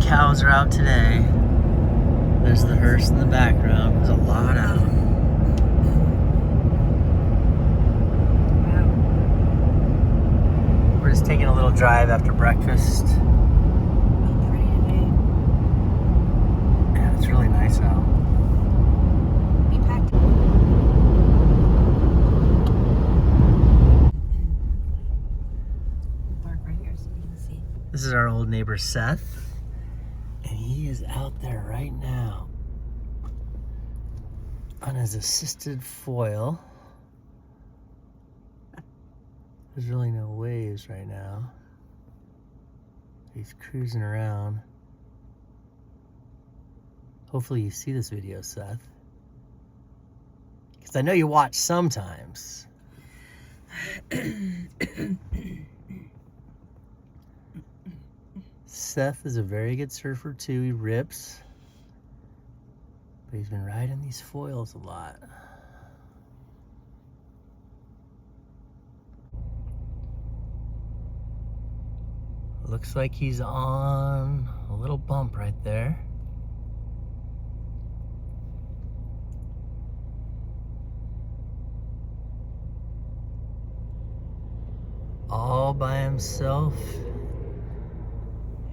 cows are out today. There's the hearse in the background. There's a lot out. Wow. We're just taking a little drive after breakfast. Oh, pretty today. Yeah, it's really nice out. We packed. Park right here so you can see. This is our old neighbor Seth, and he is out there right now on his assisted foil. There's really no waves right now. He's cruising around. Hopefully you see this video, Seth, because I know you watch sometimes. Seth is a very good surfer too. He rips, but he's been riding these foils a lot. Looks like he's on a little bump right there. All by himself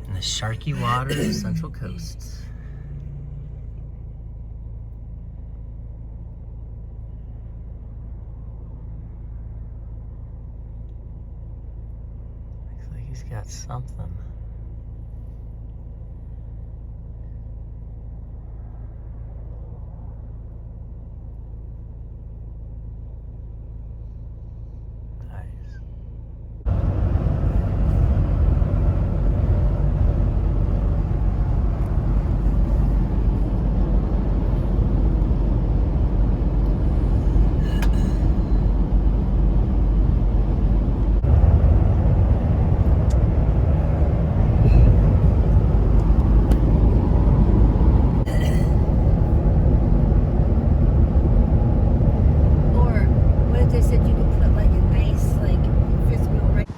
in the sharky waters of Central Coast. Looks like he's got something. Nice. Or what if they said you could put like a nice like fifth wheel right?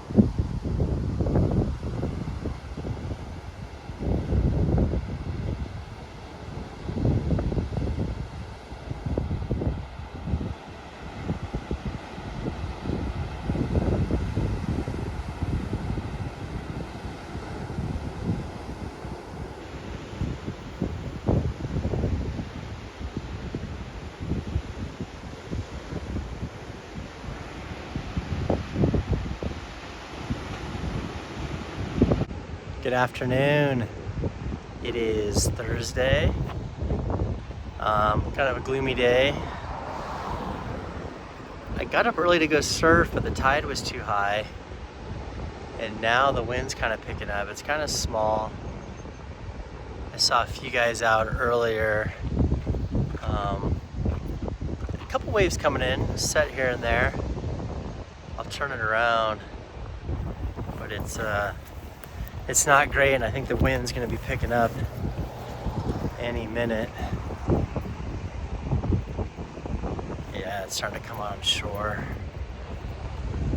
Good afternoon. It is Thursday. Kind of a gloomy day. I got up early to go surf, but the tide was too high. And now the wind's kind of picking up. It's kind of small. I saw a few guys out earlier. A couple waves coming in, set here and there. I'll turn it around, but it's not great, and I think the wind's going to be picking up any minute. Yeah, it's starting to come on shore.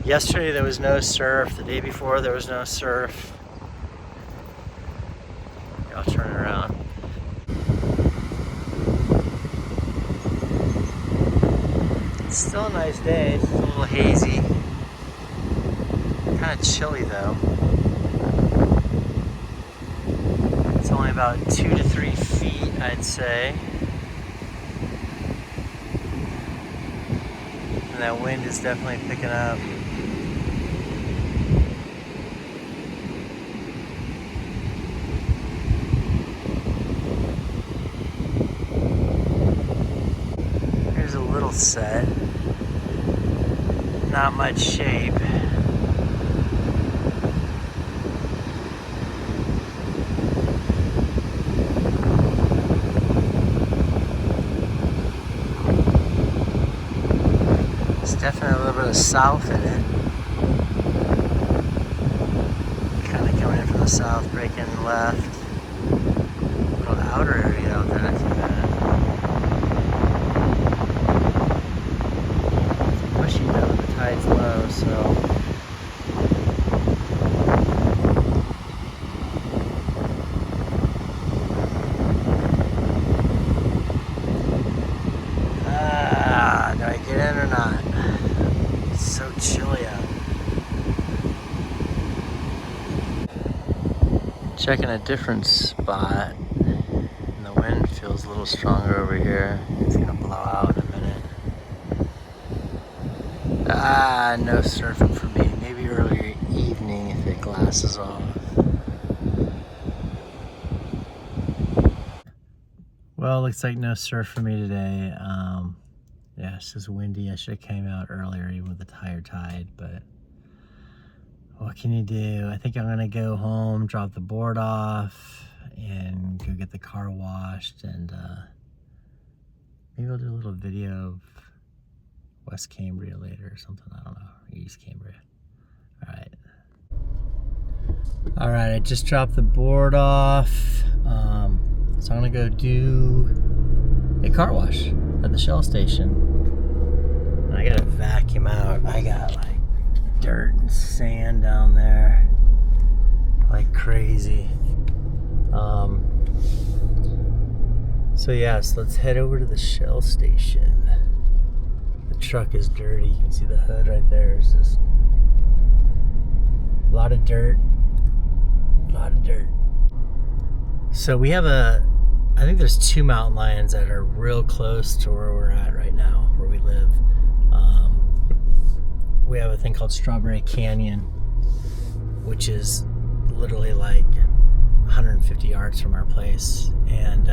Yesterday there was no surf. The day before there was no surf. Here, I'll turn it around. It's still a nice day. It's a little hazy. Kind of chilly though. It's only about 2 to 3 feet, I'd say. And that wind is definitely picking up. Here's a little set. Not much shape. Definitely a little bit of south in it. Kind of coming in from the south, breaking left. Little outer area out there, not too bad. It's mushy though, the tide's low, so. Checking a different spot. And the wind feels a little stronger over here. It's gonna blow out in a minute. Ah, no surfing for me. Maybe earlier evening if it glasses off. Well, looks like no surf for me today. Yeah, it's just windy. I should have came out earlier even with the higher tide, but what can you do? I think I'm gonna go home, drop the board off, and go get the car washed, and maybe I'll do a little video of West Cambria later or something. I don't know, East Cambria. All right, I just dropped the board off. So I'm gonna go do a car wash at the Shell station. And I gotta vacuum out. I got like dirt and sand down there like crazy. So yes, let's head over to the Shell station. The truck is dirty. You can see the hood right there. It's just a lot of dirt. A lot of dirt. So we have I think there's 2 mountain lions that are real close to where we're at right now, where we live. We have a thing called Strawberry Canyon, which is literally like 150 yards from our place. And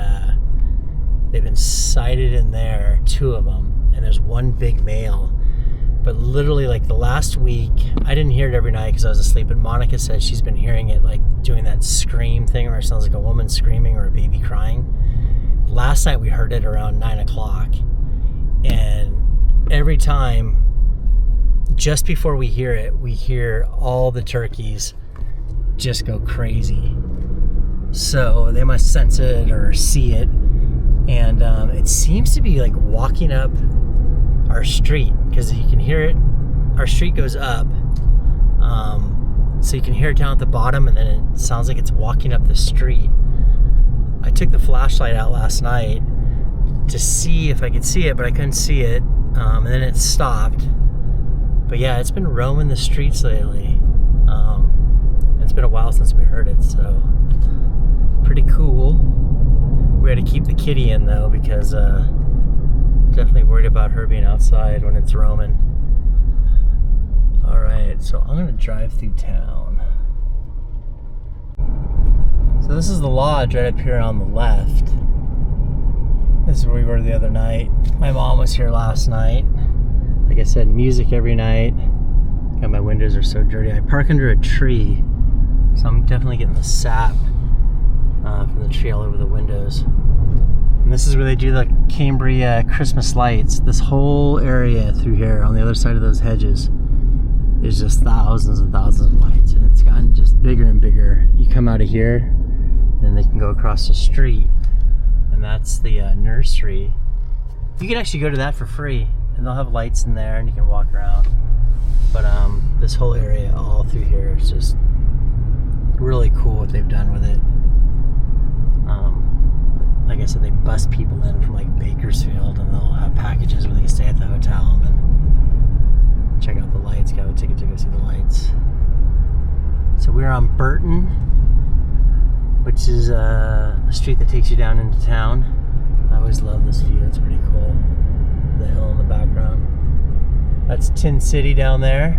they've been sighted in there, 2 of them, and there's 1 big male. But literally like the last week, I didn't hear it every night because I was asleep, but Monica said she's been hearing it like doing that scream thing where it sounds like a woman screaming or a baby crying. Last night we heard it around 9 o'clock, and every time, just before we hear it, we hear all the turkeys just go crazy. So they must sense it or see it, and it seems to be like walking up our street, because you can hear it. Our street goes up, so you can hear it down at the bottom, and then it sounds like it's walking up the street. I took the flashlight out last night to see if I could see it, but I couldn't see it, and then it stopped. But yeah, it's been roaming the streets lately. It's been a while since we heard it, so pretty cool. We had to keep the kitty in though, because definitely worried about her being outside when it's roaming. All right, so I'm gonna drive through town. So this is the lodge right up here on the left. This is where we were the other night. My mom was here last night. Like I said, music every night. God, my windows are so dirty. I park under a tree, so I'm definitely getting the sap from the tree all over the windows. And this is where they do the Cambria Christmas lights. This whole area through here on the other side of those hedges is just thousands and thousands of lights, and it's gotten just bigger and bigger. You come out of here, then they can go across the street, and that's the nursery. You can actually go to that for free, and they'll have lights in there, and you can walk around. But this whole area all through here is just really cool what they've done with it. Like I said, they bus people in from like Bakersfield, and they'll have packages where they can stay at the hotel and then check out the lights, get a ticket to go see the lights. So we're on Burton, which is a street that takes you down into town. I always love this view, it's pretty cool. The hill in the background. That's Tin City down there.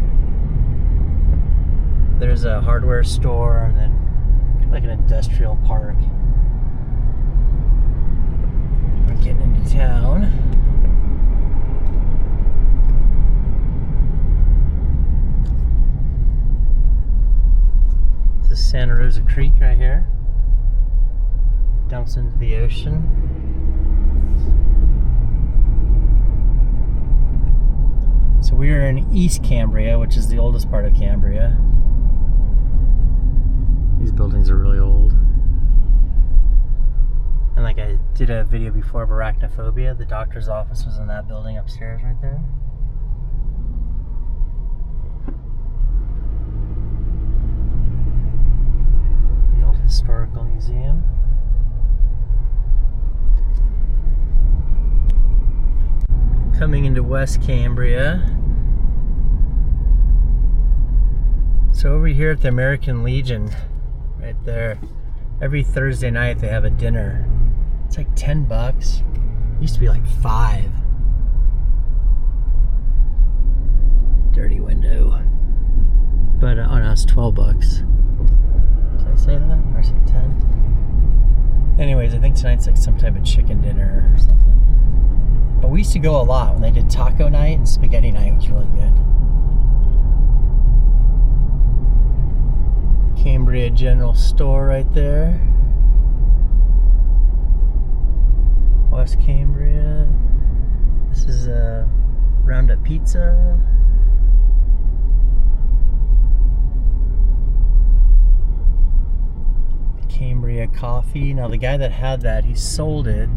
There's a hardware store, and then like an industrial park. We're getting into town. This is Santa Rosa Creek right here. It dumps into the ocean. So we are in East Cambria, which is the oldest part of Cambria. These buildings are really old. And like I did a video before of arachnophobia, the doctor's office was in that building upstairs right there. The old historical museum. Coming into West Cambria. So over here at the American Legion, right there, Every Thursday night they have a dinner. It's like $10. Used to be like $5. Dirty window. But oh no, it's $12. Did I say that? Or say 10? Anyways, I think tonight's like some type of chicken dinner or something. But we used to go a lot when they did taco night, and spaghetti night was really good. Cambria General Store right there. West Cambria. This is Roundup Pizza. Cambria Coffee. Now the guy that had that, he sold it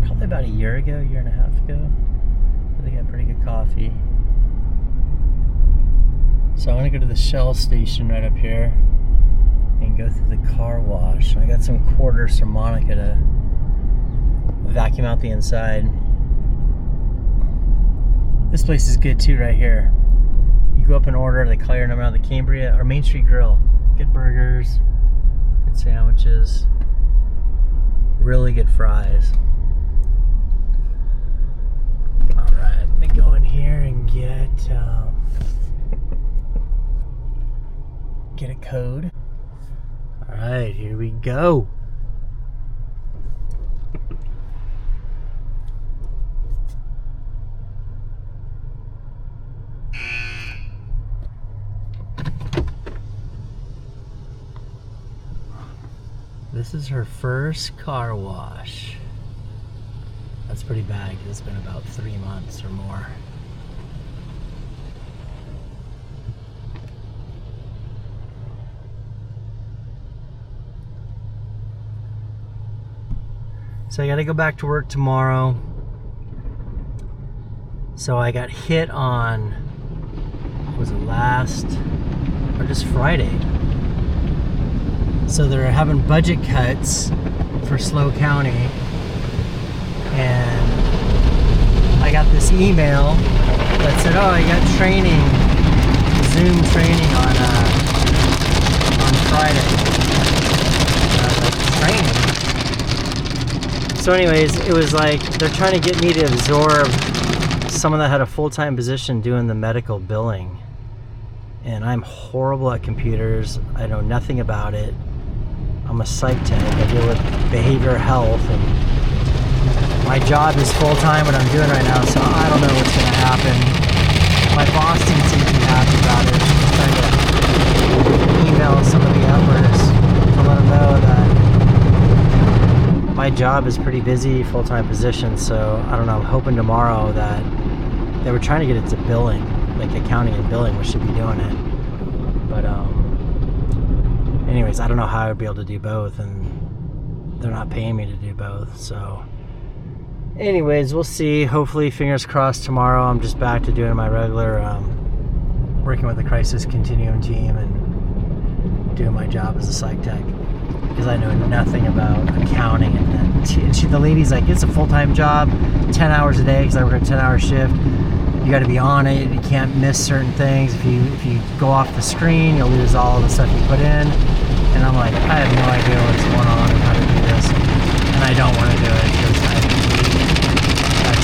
probably about a year ago, year and a half ago. But they got pretty good coffee. So I'm gonna go to the Shell station right up here and go through the car wash. I got some quarters from Monica to vacuum out the inside. This place is good too right here. You go up and order, they call your number out of the Cambria or Main Street Grill. Good burgers, good sandwiches, really good fries. Alright, let me go in here and get a code. Alright, here we go. This is her first car wash. That's pretty bad because it's been about 3 months or more. So I gotta go back to work tomorrow. So I got hit on, was it last, or just Friday? So they're having budget cuts for SLO County. And I got this email that said, oh, I got training, Zoom training on Friday. Training? So anyways, it was like, they're trying to get me to absorb someone that had a full-time position doing the medical billing. And I'm horrible at computers. I know nothing about it. I'm a psych tech. I deal with behavioral health, and my job is full-time, what I'm doing right now, so I don't know what's going to happen. My boss didn't seem too happy about it. I'm trying to email some of the uppers to let them know that my job is pretty busy, full-time position, so I don't know, I'm hoping tomorrow that they were trying to get it to billing, like accounting and billing, we should be doing it. But anyways, I don't know how I would be able to do both, and they're not paying me to do both, so anyways, we'll see. Hopefully, fingers crossed, tomorrow I'm just back to doing my regular working with the crisis continuum team and doing my job as a psych tech, because I know nothing about accounting. And the lady's like, it's a full-time job, 10 hours a day, because I work a 10-hour shift. You got to be on it. You can't miss certain things. If you go off the screen, you'll lose all the stuff you put in. And I'm like, I have no idea what's going on and how to do this, and I don't want to do it because I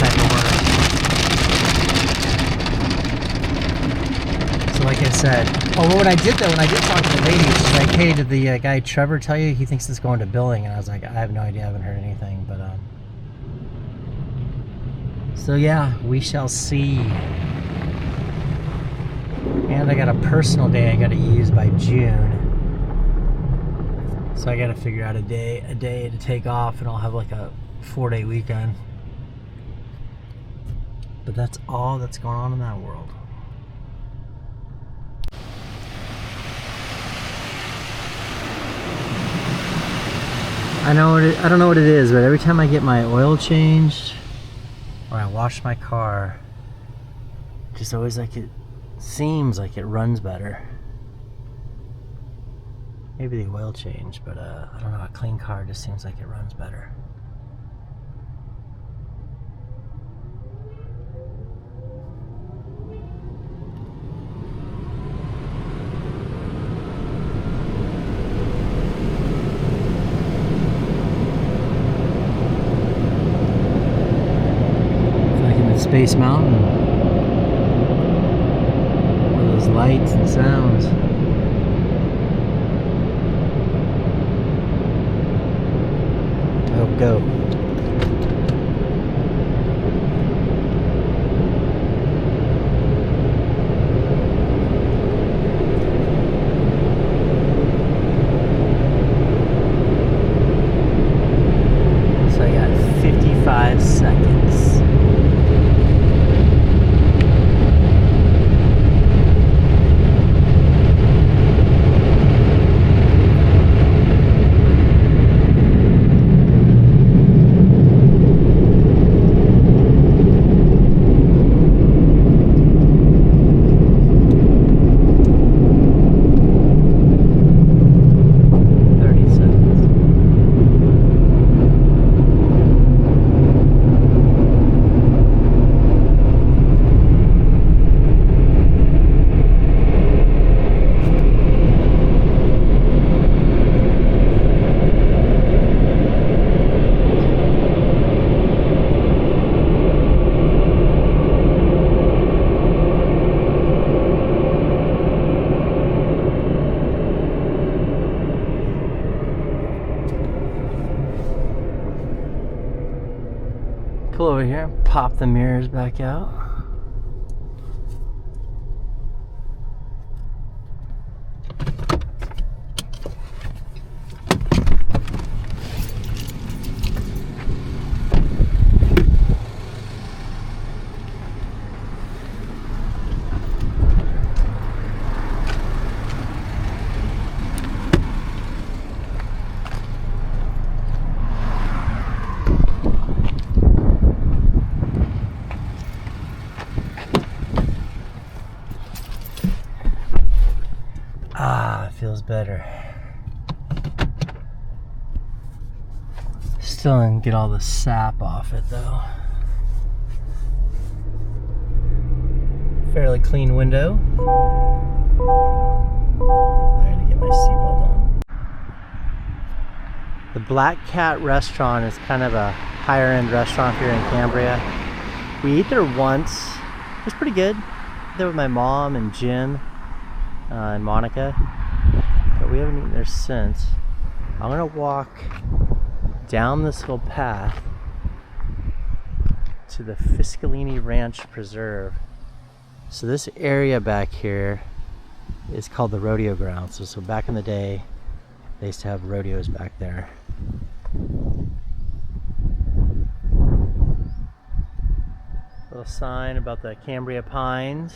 type of work. So like I said, when I did talk to the lady, she's like, hey, did the guy Trevor tell you he thinks it's going to billing? And I was like, I have no idea, I haven't heard anything, but so yeah, we shall see. And I got a personal day I got to use by June, so I got to figure out a day to take off, and I'll have like a 4-day weekend. But that's all that's going on in that world. I don't know what it is, but every time I get my oil changed or I wash my car, just always like it seems like it runs better. Maybe the oil change, but I don't know, a clean car just seems like it runs better. Space Mountain. All those lights and sounds. Oh, go. So I got 55 seconds. Pull over here, pop the mirrors back out. Ah, it feels better. Still didn't get all the sap off it though. Fairly clean window. I gotta get my seatbelt on. The Black Cat restaurant is kind of a higher end restaurant here in Cambria. We ate there once. It was pretty good. There with my mom and Jim. And Monica, but we haven't eaten there since. I'm gonna walk down this little path to the Fiscalini Ranch Preserve. So this area back here is called the Rodeo grounds. So back in the day, they used to have rodeos back there. Little sign about the Cambria pines.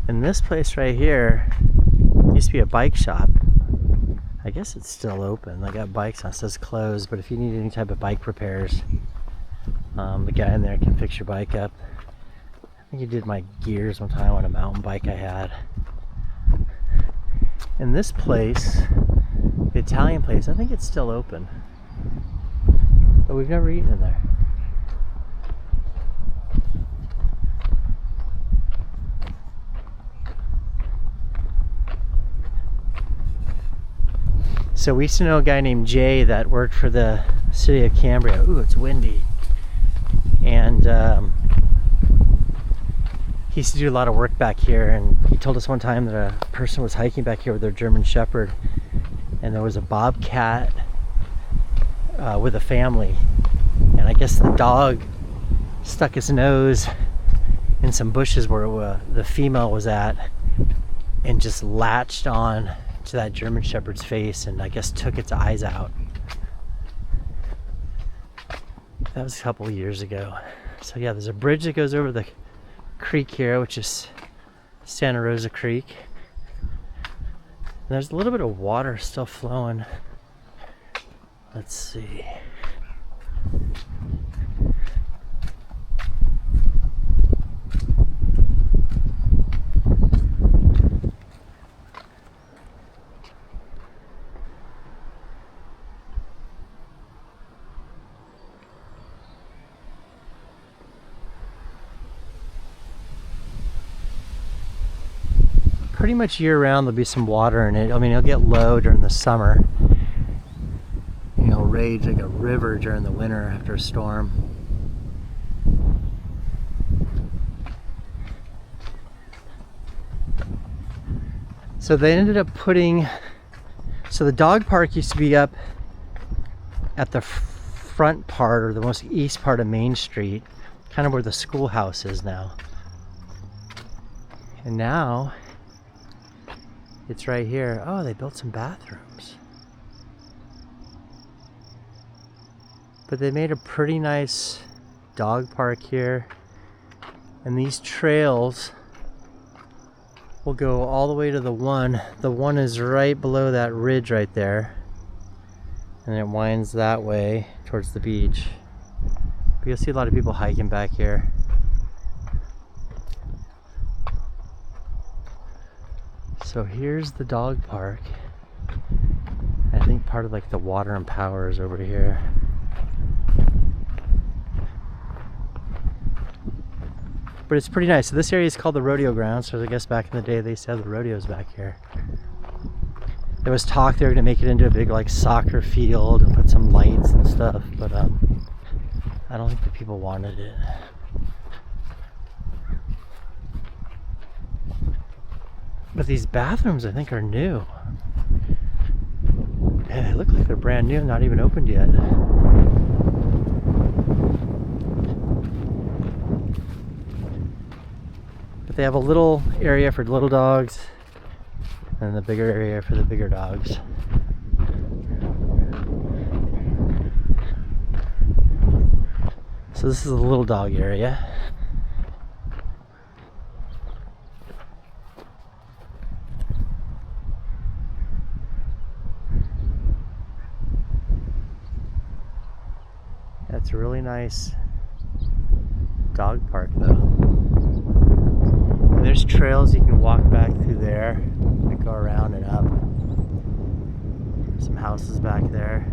And this place right here used to be a bike shop. I guess it's still open. They got bikes on it. It says closed, but if you need any type of bike repairs, the guy in there can fix your bike up. I think he did my gears one time on a mountain bike I had. And this place, the Italian place, I think it's still open. But we've never eaten in there. So we used to know a guy named Jay that worked for the city of Cambria. Ooh, it's windy. And he used to do a lot of work back here, and he told us one time that a person was hiking back here with their German Shepherd, and there was a bobcat with a family, and I guess the dog stuck his nose in some bushes where the female was at and just latched on to that German Shepherd's face and I guess took its eyes out. That was a couple of years ago. So yeah, there's a bridge that goes over the creek here, which is Santa Rosa Creek. And there's a little bit of water still flowing. Let's see. Pretty much year round there'll be some water in it. I mean, it'll get low during the summer. You know, away to like a river during the winter after a storm. So they ended up putting, so the dog park used to be up at the front part, or the most east part of Main Street, kind of where the schoolhouse is now. And now it's right here. Oh, they built some bathrooms. But they made a pretty nice dog park here. And these trails will go all the way to the one. The one is right below that ridge right there. And it winds that way towards the beach. But you'll see a lot of people hiking back here. So here's the dog park. I think part of like the water and power is over here. But it's pretty nice. So this area is called the Rodeo ground. So I guess back in the day they used to have the rodeos back here. There was talk they were gonna make it into a big like soccer field and put some lights and stuff, but I don't think the people wanted it. But these bathrooms I think are new. Man, they look like they're brand new, not even opened yet. But they have a little area for little dogs and the bigger area for the bigger dogs. So this is the little dog area. That's a really nice dog park though. And there's trails you can walk back through there and go around and up. There's some houses back there.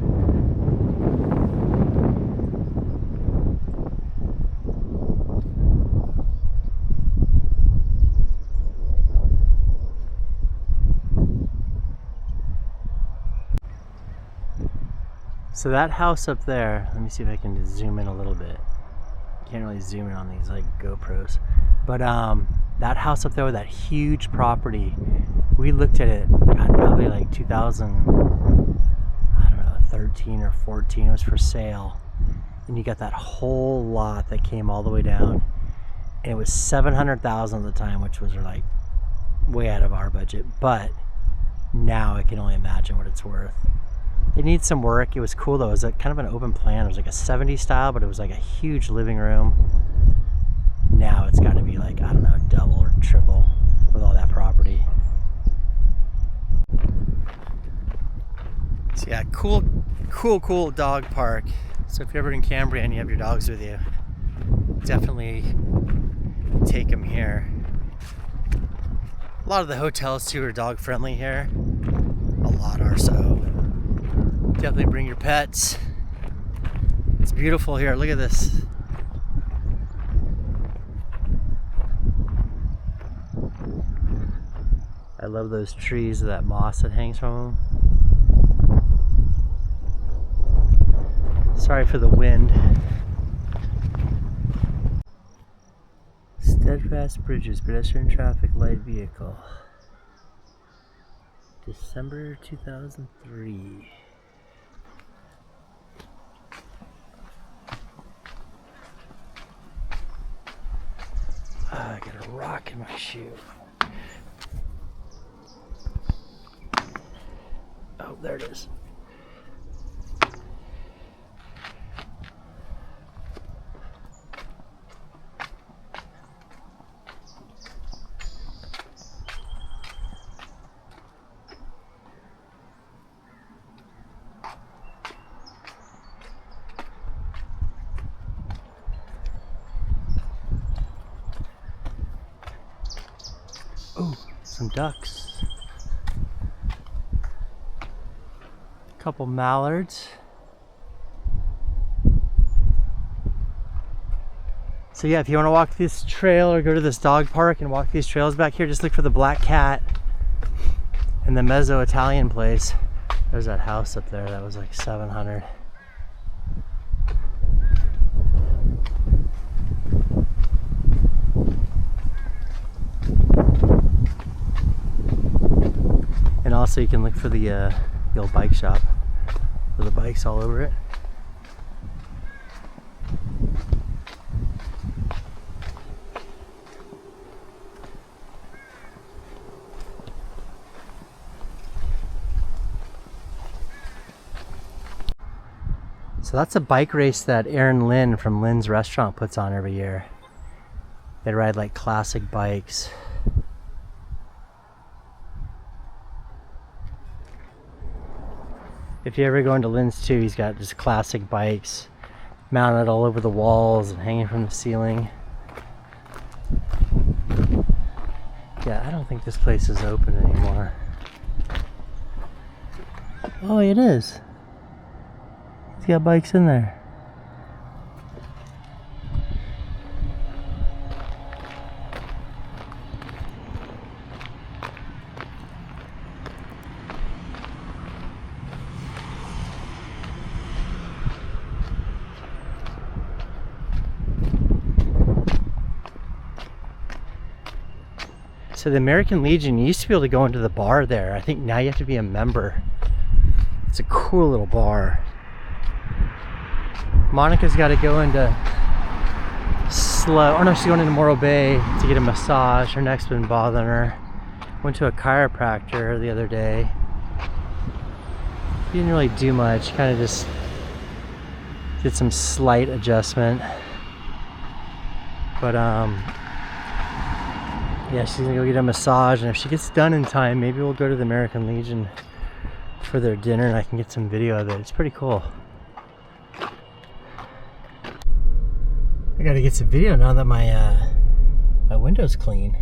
So that house up there, let me see if I can zoom in a little bit. Can't really zoom in on these like GoPros. But that house up there with that huge property, we looked at it, God, probably like 2013 or 14, it was for sale. And you got that whole lot that came all the way down. And it was $700,000 at the time, which was like way out of our budget. But now I can only imagine what it's worth. It needs some work. It was cool though. It was kind of an open plan. It was like a 70s style, but it was like a huge living room. Now it's got to be like, I don't know, double or triple with all that property. So yeah, cool dog park. So if you're ever in Cambria and you have your dogs with you, definitely take them here. A lot of the hotels too are dog friendly here. A lot are, so definitely bring your pets. It's beautiful here. Look at this. I love those trees, that moss that hangs from them. Sorry for the wind. Steadfast bridges, pedestrian traffic, light vehicle. December 2003. I got a rock in my shoe. Oh, there it is. Oh, some ducks. A couple mallards. So yeah, if you want to walk this trail or go to this dog park and walk these trails back here, just look for the black cat and the Mezzo Italian place. There's that house up there that was like 700. so you can look for the old bike shop with the bikes all over it. So that's a bike race that Aaron Lynn from Lynn's Restaurant puts on every year. They ride like classic bikes. If you ever go into Lynn's too, he's got just classic bikes mounted all over the walls and hanging from the ceiling. Yeah, I don't think this place is open anymore. Oh, it is. He's got bikes in there. So the American Legion, you used to be able to go into the bar there. I think now you have to be a member. It's a cool little bar. Monica's got to go into oh no, she's going into Morro Bay to get a massage. Her neck's been bothering her. Went to a chiropractor the other day. He didn't really do much, kind of just did some slight adjustment. But yeah, she's gonna go get a massage, and if she gets done in time, maybe we'll go to the American Legion for their dinner and I can get some video of it. It's pretty cool. I gotta get some video now that my my window's clean.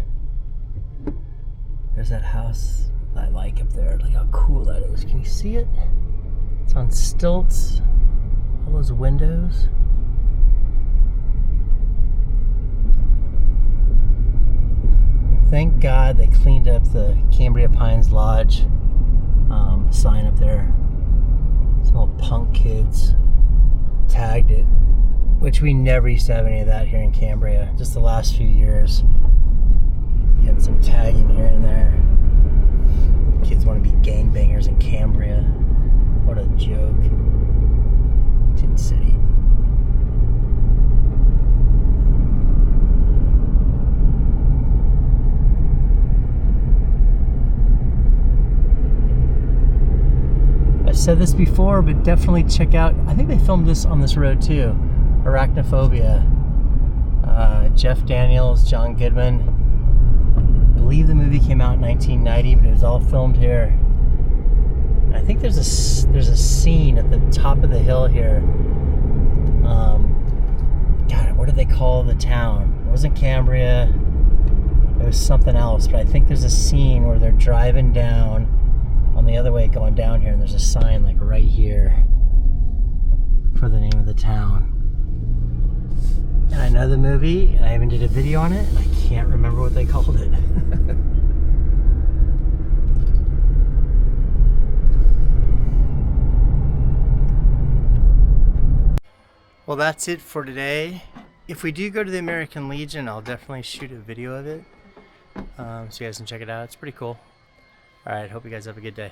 There's that house I like up there. Look how cool that is. Can you see it? It's on stilts. All those windows. Thank God they cleaned up the Cambria Pines Lodge sign up there. Some old punk kids tagged it, which we never used to have any of that here in Cambria. Just the last few years. Getting some tagging here and there. Kids want to be gangbangers in Cambria. What a joke. Tin City. I've said this before, but definitely check out, I think they filmed this on this road too, Arachnophobia. Jeff Daniels, John Goodman. I believe the movie came out in 1990, but it was all filmed here. And I think there's a scene at the top of the hill here. God, what do they call the town? It wasn't Cambria. It was something else, but I think there's a scene where they're driving down on the other way going down here, and there's a sign like right here for the name of the town. And I know the movie, and I even did a video on it, and I can't remember what they called it. Well, that's it for today. If we do go to the American Legion, I'll definitely shoot a video of it, so you guys can check it out. It's pretty cool. Alright, hope you guys have a good day.